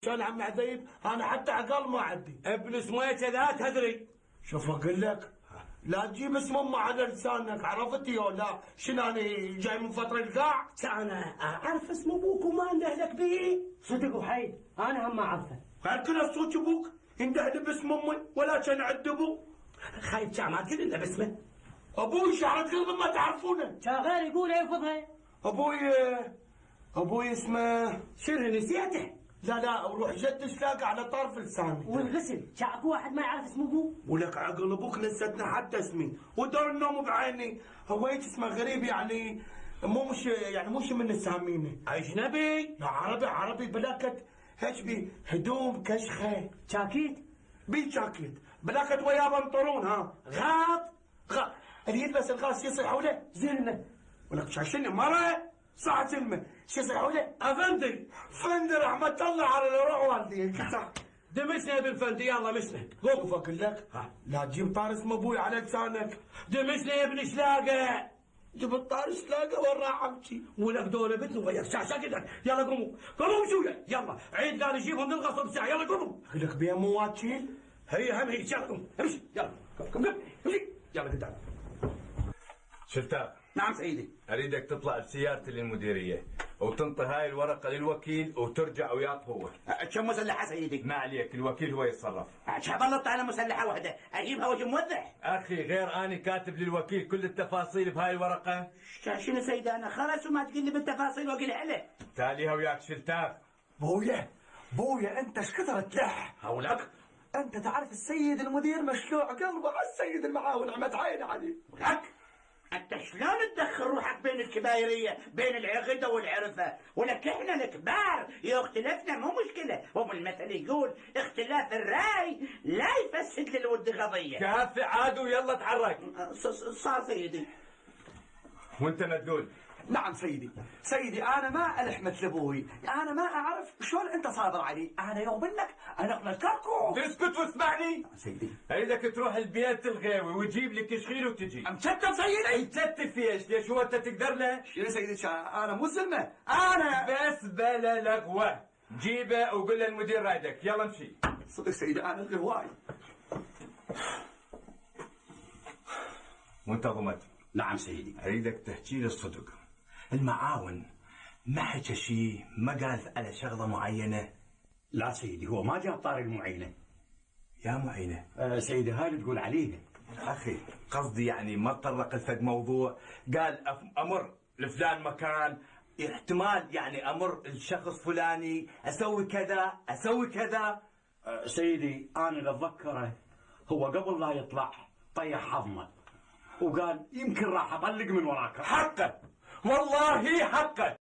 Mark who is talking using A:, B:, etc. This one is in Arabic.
A: كان عم عذيب انا حتى عقال ما عندي.
B: ابن سميته لا تدري.
A: شوف اقول لك لا تجيب اسم امه على لسانك، عرفتي ولا لا؟ شنو انا جاي من فتره القاع؟
B: انا اعرف اسم ابوك وما اندهلك به. صدق وحيد انا هم ما اعرفه.
A: هل كنا صوت ابوك يندهل باسم امي ولا كان عند ابو؟
B: خايف ما تقول الا باسمه.
A: ابوي شعرت قلب ما تعرفونه.
B: غير يقول يفضها.
A: ابوي اسمه
B: شنو نسيته؟
A: لا روح جدش لاقى على طرف لساني.
B: والغسل شاكو واحد ما يعرف اسم ابوه.
A: ولك عقل ابوك نسيتنا حتى اسمي ودور النوم بعيني. هو هيك اسمه غريب يعني مش من السامينه.
B: اجنبي؟
A: لا عربي بلاكت هيك بي هدوم كشخه.
B: جاكيت؟
A: بي جاكيت بلاكت ويا بنطلون. ها غاط اللي يلبس الغاص يصيحوا له
B: زلمه.
A: ولك شاشني مره صح زلمه شو يصيحوا له؟
B: افندي.
A: فندي رحمه الله على روح والدي.
B: دمشنا يا ابن فندي يلا مشنا.
A: شوف اقول لك لا تجيب طار اسم ابوي على لسانك.
B: دمشنا يا ابن شلاقه.
A: جبت طار شلاقه وين راح امشي؟
B: ولك دول بنت وياك شاشة كده. يلا قوموا شويه يلا عيد لا نجيبهم من الغصب ساعه. يلا قوموا.
A: اقول لك بيا مواتشيل
B: هي هم هي يلا قوم امشي يلا امشي يلا قدام.
C: شفتها؟
D: نعم سيدي.
C: اريدك تطلع بسيارتي للمديريه وتنطي هاي الورقه للوكيل وترجع وياك هو.
D: كم مسلحه سيدي؟
C: ما عليك الوكيل هو يتصرف.
D: شبلط على مسلحه واحده اجيبها وجه موزع.
C: اخي غير اني كاتب للوكيل كل التفاصيل بهاي الورقه.
D: شنو سيدي انا خلص وما تقول لي بالتفاصيل واقول له.
C: تاليها وياك شلتاف.
A: بويا انت ايش كثر تلح
B: هولك.
A: انت تعرف السيد المدير مشلوع قلبه على السيد المعاون عمد عين عليه.
D: ولك انت شلون تدخل روحك بين الكبايريه بين العقده والعرفه؟ ولك احنا الكبار اختلفنا مو مشكله. هم المثل يقول اختلاف الراي لا يفسد للود قضيه.
C: كافي عاد ويلا تحرك.
D: صار سيدي.
C: وانت ندول.
A: نعم سيدي انا ما الح مثل ابوي. انا ما اعرف شلون انت صابر علي. انا يوم لك انا اقنعتكم.
C: تسكت واسمعني
A: سيدي.
C: اريدك تروح البيت الغاوي وتجيب لي كشخيل وتجي.
A: مشتت سيدي.
C: مشتت فيش ليش هو انت تقدر له؟
A: يا سيدي انا مو زلمه انا
C: بس بلا لغوه. جيبه وقول للمدير رايدك يلا امشي.
A: صدق سيدي انا الغواي.
C: وانت ضمت.
D: نعم سيدي.
C: اريدك تحكي لي الصدق. المعاون ما حكى شيء ما قال على شغله معينه؟
D: لا سيدي هو ما جاب طاري المعينه.
C: يا معينه.
D: سيدي هاي اللي تقول عليها.
C: اخي قصدي يعني ما تطرق لفد موضوع قال امر لفلان مكان احتمال يعني امر الشخص فلاني اسوي كذا.
D: سيدي انا اللي اتذكره هو قبل لا يطلع طيح حظمه وقال يمكن راح اطلق من وراك.
C: حقه والله حقه.